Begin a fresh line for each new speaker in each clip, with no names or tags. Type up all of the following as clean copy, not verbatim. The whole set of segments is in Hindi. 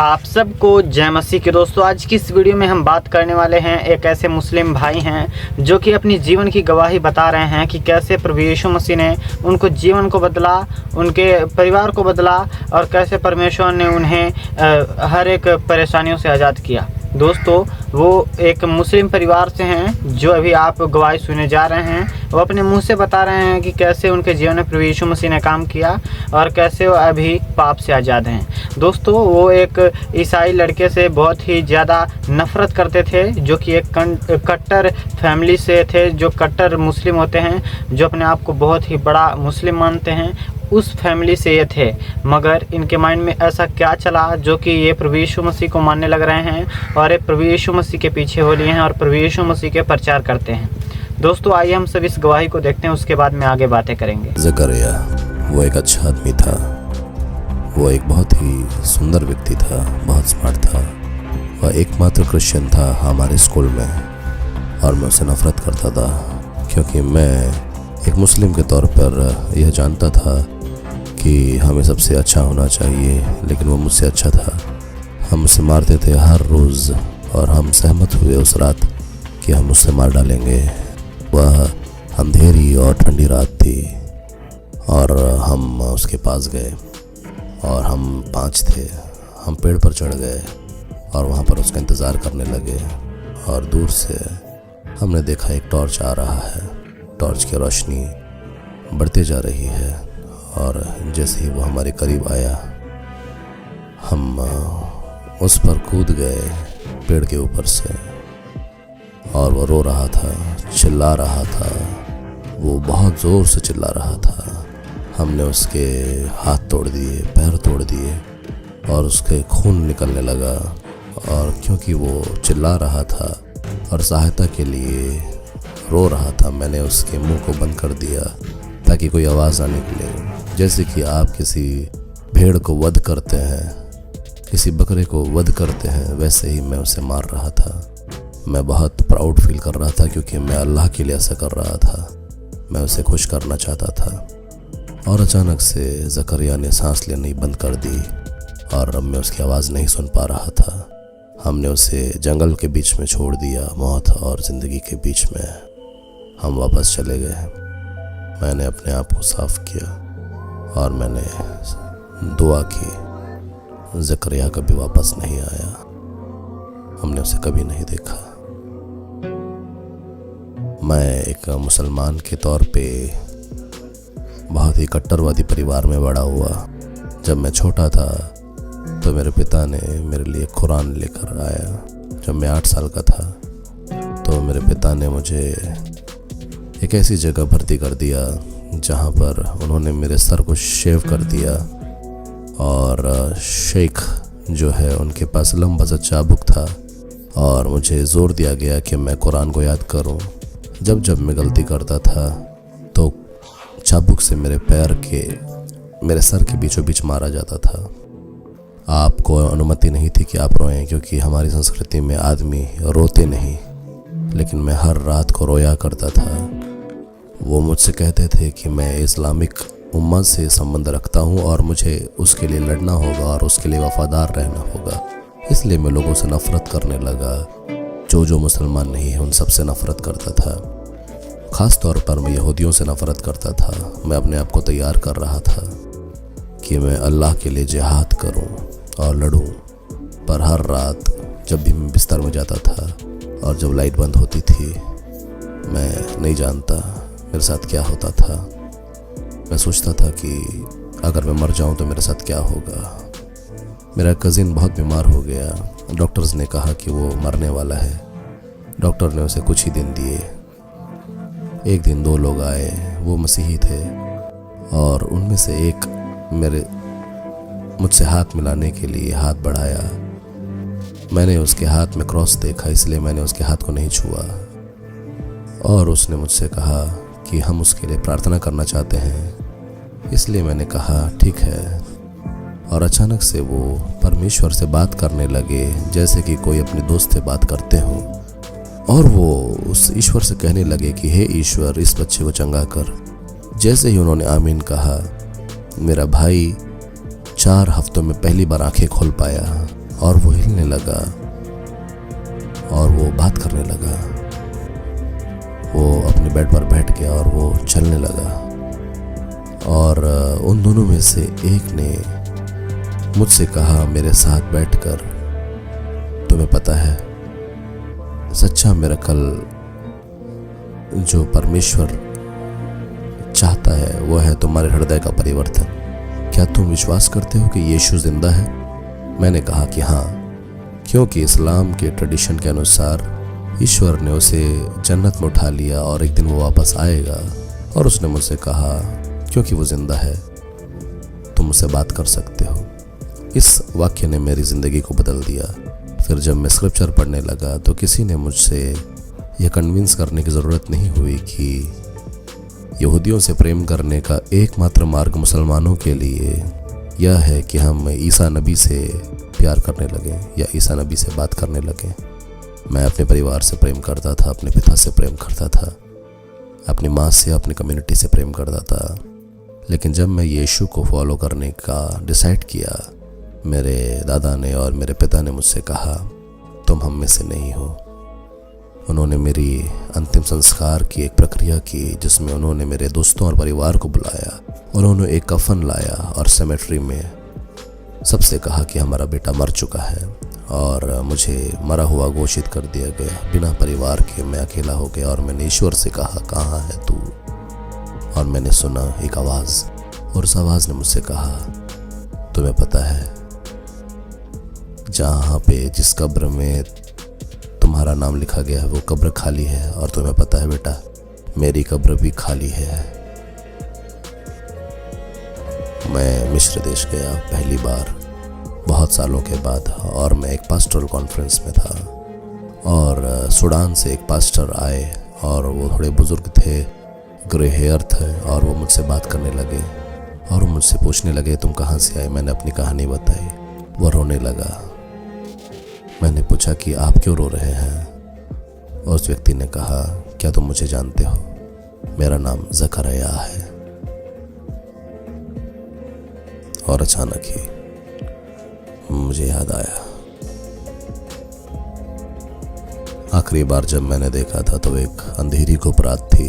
आप सबको जय मसीह के दोस्तों। आज की इस वीडियो में हम बात करने वाले हैं एक ऐसे मुस्लिम भाई हैं जो कि अपनी जीवन की गवाही बता रहे हैं कि कैसे प्रभु यीशु मसीह ने उनको जीवन को बदला, उनके परिवार को बदला और कैसे परमेश्वर ने उन्हें हर एक परेशानियों से आज़ाद किया। दोस्तों, वो एक मुस्लिम परिवार से हैं जो अभी आप गवाही सुनने जा रहे हैं। वो अपने मुंह से बता रहे हैं कि कैसे उनके जीवन में प्रभु यीशु मसीह ने काम किया और कैसे वो अभी पाप से आज़ाद हैं। दोस्तों, वो एक ईसाई लड़के से बहुत ही ज़्यादा नफ़रत करते थे, जो कि एक कट्टर फैमिली से थे, जो कट्टर मुस्लिम होते हैं, जो अपने आप को बहुत ही बड़ा मुस्लिम मानते हैं। उस फैमिली से ये थे, मगर इनके माइंड में ऐसा क्या चला जो कि ये प्रभु यीशु मसीह को मानने लग रहे हैं और ये प्रभु यीशु मसीह के पीछे हो लिए हैं और प्रभु यीशु मसीह के प्रचार करते हैं। दोस्तों, आइए हम सब इस गवाही को देखते हैं, उसके बाद में आगे बातें करेंगे।
ज़करिया वो एक अच्छा आदमी था। वो एक बहुत ही सुंदर व्यक्ति था, बहुत स्मार्ट था। वह एकमात्र क्रिश्चियन था हमारे स्कूल में और मैं उसे नफ़रत करता था, क्योंकि मैं एक मुस्लिम के तौर पर यह जानता था कि हमें सबसे अच्छा होना चाहिए, लेकिन वो मुझसे अच्छा था। हम उसे मारते थे हर रोज़ और हम सहमत हुए उस रात कि हम उससे मार डालेंगे। वह अंधेरी और ठंडी रात थी और हम उसके पास गए और हम 5 थे। हम पेड़ पर चढ़ गए और वहाँ पर उसका इंतज़ार करने लगे और दूर से हमने देखा एक टॉर्च आ रहा है। टॉर्च की रोशनी बढ़ते जा रही है और जैसे ही वो हमारे करीब आया, हम उस पर कूद गए पेड़ के ऊपर से और वो रो रहा था, चिल्ला रहा था। वो बहुत ज़ोर से चिल्ला रहा था। हमने उसके हाथ तोड़ दिए, पैर तोड़ दिए और उसके खून निकलने लगा। और क्योंकि वो चिल्ला रहा था और सहायता के लिए रो रहा था, मैंने उसके मुंह को बंद कर दिया ताकि कोई आवाज़ ना निकले। जैसे कि आप किसी भेड़ को वध करते हैं, किसी बकरे को वध करते हैं, वैसे ही मैं उसे मार रहा था। मैं बहुत प्राउड फील कर रहा था क्योंकि मैं अल्लाह के लिए ऐसा कर रहा था। मैं उसे खुश करना चाहता था। और अचानक से ज़करिया ने सांस लेनी बंद कर दी और अब मैं उसकी आवाज़ नहीं सुन पा रहा था। हमने उसे जंगल के बीच में छोड़ दिया, मौत और ज़िंदगी के बीच में। हम वापस चले गए। मैंने अपने आप को साफ किया और मैंने दुआ की। ज़करिया कभी वापस नहीं आया। हमने उसे कभी नहीं देखा। मैं एक मुसलमान के तौर पे बहुत ही कट्टरवादी परिवार में बड़ा हुआ। जब मैं छोटा था तो मेरे पिता ने मेरे लिए कुरान लेकर आया। जब मैं 8 साल का था तो मेरे पिता ने मुझे एक ऐसी जगह भर्ती कर दिया जहाँ पर उन्होंने मेरे सर को शेव कर दिया और शेख जो है उनके पास लंबा सा चाबुक था और मुझे ज़ोर दिया गया कि मैं कुरान को याद करूं। जब जब मैं गलती करता था तो चाबुक से मेरे सर के बीचों बीच मारा जाता था। आपको अनुमति नहीं थी कि आप रोएं, क्योंकि हमारी संस्कृति में आदमी रोते नहीं, लेकिन मैं हर रात को रोया करता था। वो मुझसे कहते थे कि मैं इस्लामिक उम्मत से संबंध रखता हूँ और मुझे उसके लिए लड़ना होगा और उसके लिए वफादार रहना होगा। इसलिए मैं लोगों से नफ़रत करने लगा। जो मुसलमान नहीं है उन सब से नफ़रत करता था। ख़ास तौर पर मैं यहूदियों से नफ़रत करता था। मैं अपने आप को तैयार कर रहा था कि मैं अल्लाह के लिए जिहाद करूं और लड़ूं। पर हर रात जब भी मैं बिस्तर में जाता था और जब लाइट बंद होती थी, मैं नहीं जानता मेरे साथ क्या होता था। मैं सोचता था कि अगर मैं मर जाऊं तो मेरे साथ क्या होगा। मेरा कज़िन बहुत बीमार हो गया। डॉक्टर्स ने कहा कि वो मरने वाला है। डॉक्टर ने उसे कुछ ही दिन दिए। एक दिन 2 लोग आए। वो मसीही थे और उनमें से एक मुझसे हाथ मिलाने के लिए हाथ बढ़ाया। मैंने उसके हाथ में क्रॉस देखा, इसलिए मैंने उसके हाथ को नहीं छुआ और उसने मुझसे कहा कि हम उसके लिए प्रार्थना करना चाहते हैं। इसलिए मैंने कहा ठीक है। और अचानक से वो परमेश्वर से बात करने लगे जैसे कि कोई अपने दोस्त से बात करते हो, और वो उस ईश्वर से कहने लगे कि हे ईश्वर, इस बच्चे को चंगा कर। जैसे ही उन्होंने आमीन कहा, मेरा भाई 4 हफ्तों में पहली बार आंखें खोल पाया और वो हिलने लगा और वो बात करने लगा। वो अपने बेड पर बैठ गया और वो चलने लगा। और उन दोनों में से एक ने मुझसे कहा मेरे साथ बैठकर, तुम्हें पता है सच्चा मिरेकल जो परमेश्वर चाहता है वो है तुम्हारे हृदय का परिवर्तन। क्या तुम विश्वास करते हो कि यीशु जिंदा है? मैंने कहा कि हाँ, क्योंकि इस्लाम के ट्रेडिशन के अनुसार ईश्वर ने उसे जन्नत में उठा लिया और एक दिन वो वापस आएगा। और उसने मुझसे कहा क्योंकि वो जिंदा है तुम मुझसे बात कर सकते हो। इस वाक्य ने मेरी ज़िंदगी को बदल दिया। फिर जब मैं स्क्रिप्चर पढ़ने लगा तो किसी ने मुझसे यह कन्विंस करने की ज़रूरत नहीं हुई कि यहूदियों से प्रेम करने का एकमात्र मार्ग मुसलमानों के लिए यह है कि हम ईसा नबी से प्यार करने लगें या ईसा नबी से बात करने लगें। मैं अपने परिवार से प्रेम करता था, अपने पिता से प्रेम करता था, अपनी माँ से, अपनी कम्युनिटी से प्रेम करता था। लेकिन जब मैं यीशु को फॉलो करने का डिसाइड किया, मेरे दादा ने और मेरे पिता ने मुझसे कहा तुम हम में से नहीं हो। उन्होंने मेरी अंतिम संस्कार की एक प्रक्रिया की जिसमें उन्होंने मेरे दोस्तों और परिवार को बुलाया। उन्होंने एक कफन लाया और सेमेट्री में सबसे कहा कि हमारा बेटा मर चुका है और मुझे मरा हुआ घोषित कर दिया गया। बिना परिवार के मैं अकेला हो गया और मैंने ईश्वर से कहा कहाँ है तू? और मैंने सुना एक आवाज़ और उस आवाज़ ने मुझसे कहा तुम्हें पता है जहाँ पे जिस कब्र में तुम्हारा नाम लिखा गया है वो कब्र खाली है। और तुम्हें पता है बेटा मेरी कब्र भी खाली है। मैं मिस्र देश गया पहली बार बहुत सालों के बाद और मैं एक पास्टरल कॉन्फ्रेंस में था और सूडान से एक पास्टर आए और वो थोड़े बुजुर्ग थे, ग्रे हेयर थे और वो मुझसे बात करने लगे और वो मुझसे पूछने लगे तुम कहाँ से आए? मैंने अपनी कहानी बताई। वो रोने लगा। मैंने पूछा कि आप क्यों रो रहे हैं? उस व्यक्ति ने कहा क्या तुम मुझे जानते हो? मेरा नाम ज़करिया है। और अचानक ही मुझे याद आया आखिरी बार जब मैंने देखा था तो एक अंधेरी घुप रात थी।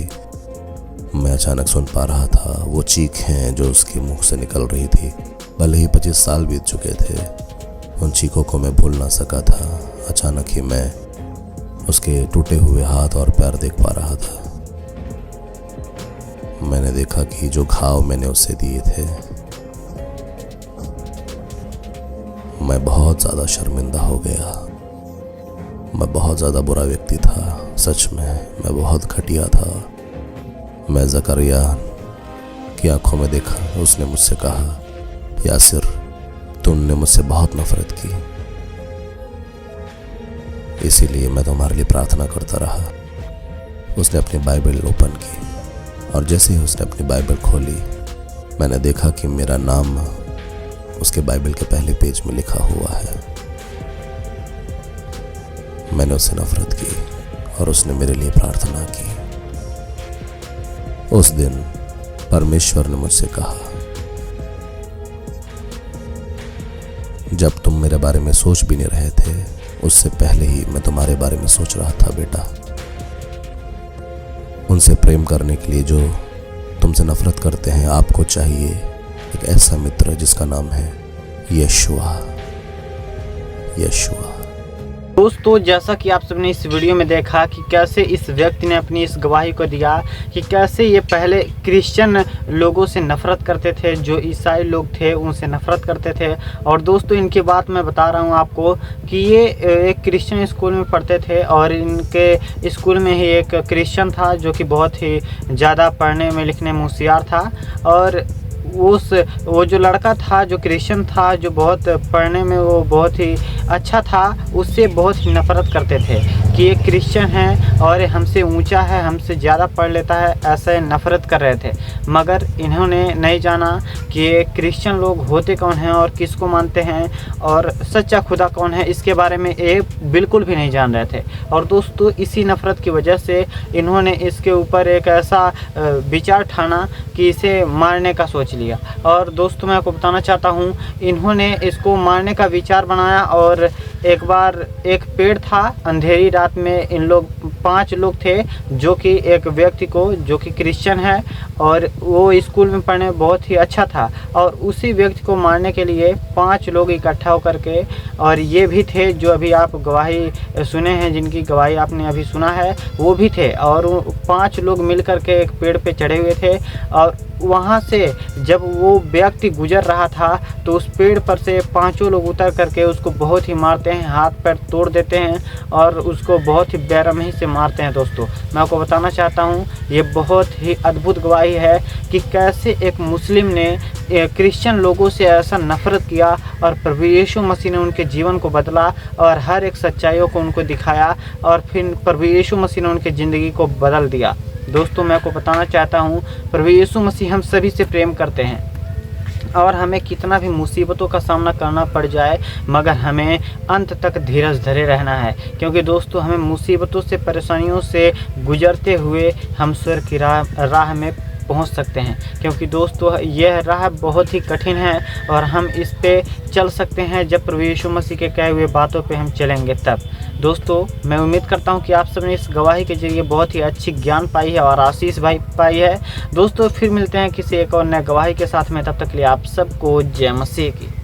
मैं अचानक सुन पा रहा था वो चीखें जो उसके मुंह से निकल रही थी। भले ही 25 साल बीत चुके थे, उन चीखों को मैं भूल ना सका था। अचानक ही मैं उसके टूटे हुए हाथ और पैर देख पा रहा था। मैंने देखा कि जो घाव मैंने उसे दिए थे, मैं बहुत ज़्यादा शर्मिंदा हो गया। मैं बहुत ज़्यादा बुरा व्यक्ति था। सच में मैं बहुत घटिया था। मैं ज़करिया की आंखों में देखा। उसने मुझसे कहा यासिर तुमने मुझसे बहुत नफरत की, इसीलिए मैं तुम्हारे लिए प्रार्थना करता रहा। उसने अपनी बाइबल ओपन की और जैसे ही उसने अपनी बाइबल खोली मैंने देखा कि मेरा नाम उसके बाइबल के पहले पेज में लिखा हुआ है। मैंने उससे नफरत की और उसने मेरे लिए प्रार्थना की। उस दिन परमेश्वर ने मुझसे कहा जब तुम मेरे बारे में सोच भी नहीं रहे थे उससे पहले ही मैं तुम्हारे बारे में सोच रहा था बेटा। उनसे प्रेम करने के लिए जो तुमसे नफरत करते हैं आपको चाहिए एक ऐसा मित्र जिसका नाम है यशुआ।
दोस्तों जैसा कि आप सबने इस वीडियो में देखा कि कैसे इस व्यक्ति ने अपनी इस गवाही को दिया कि कैसे ये पहले क्रिश्चियन लोगों से नफ़रत करते थे, जो ईसाई लोग थे उनसे नफ़रत करते थे। और दोस्तों इनकी बात मैं बता रहा हूँ आपको कि ये एक क्रिश्चियन स्कूल में पढ़ते थे और इनके स्कूल में ही एक क्रिश्चियन था जो कि बहुत ही ज़्यादा पढ़ने में लिखने में होशियार था। और वो जो लड़का था जो क्रिश्चियन था, जो बहुत पढ़ने में वो बहुत ही अच्छा था, उससे बहुत ही नफ़रत करते थे। कि ये क्रिश्चियन है और हमसे ऊंचा है, हमसे ज़्यादा पढ़ लेता है, ऐसे नफ़रत कर रहे थे। मगर इन्होंने नहीं जाना कि ये क्रिश्चियन लोग होते कौन हैं और किसको मानते हैं और सच्चा खुदा कौन है, इसके बारे में ये बिल्कुल भी नहीं जान रहे थे। और दोस्तों इसी नफ़रत की वजह से इन्होंने इसके ऊपर एक ऐसा विचार ठाना कि इसे मारने का सोच लिया। और दोस्तों मैं आपको बताना चाहता हूँ, इन्होंने इसको मारने का विचार बनाया। और एक बार एक पेड़ था, अंधेरी रात में इन लोग 5 लोग थे, जो कि एक व्यक्ति को जो कि क्रिश्चियन है और वो स्कूल में पढ़ने में बहुत ही अच्छा था, और उसी व्यक्ति को मारने के लिए 5 लोग इकट्ठा होकर के, और ये भी थे जो अभी आप गवाही सुने हैं, जिनकी गवाही आपने अभी सुना है, वो भी थे। और 5 लोग मिल कर के एक पेड़ पे चढ़े हुए थे। और वहाँ से जब वो व्यक्ति गुजर रहा था तो उस पेड़ पर से 5 लोग उतर करके उसको बहुत ही मारते हैं, हाथ पैर तोड़ देते हैं और उसको बहुत ही बेरहमी से मारते हैं। दोस्तों मैं आपको बताना चाहता हूँ, ये बहुत ही अद्भुत गवाही है कि कैसे एक मुस्लिम ने क्रिश्चियन लोगों से ऐसा नफ़रत किया और प्रभु यीशु मसीह ने उनके जीवन को बदला और हर एक सच्चाइयों को उनको दिखाया, और फिर प्रभु यीशु मसीह ने उनकी ज़िंदगी को बदल दिया। दोस्तों मैं आपको बताना चाहता हूँ, प्रभु यीशु मसीह हम सभी से प्रेम करते हैं, और हमें कितना भी मुसीबतों का सामना करना पड़ जाए मगर हमें अंत तक धीरज धरे रहना है। क्योंकि दोस्तों हमें मुसीबतों से, परेशानियों से गुजरते हुए हम स्वर्ग की राह में पहुंच सकते हैं। क्योंकि दोस्तों यह राह बहुत ही कठिन है और हम इस पे चल सकते हैं जब प्रभु यीशु मसीह के कहे हुए बातों पे हम चलेंगे तब। दोस्तों मैं उम्मीद करता हूं कि आप सबने इस गवाही के जरिए बहुत ही अच्छी ज्ञान पाई है और आशीष भाई पाई है। दोस्तों फिर मिलते हैं किसी एक और नए गवाही के साथ में, तब तक के लिए आप सबको जय मसीह की।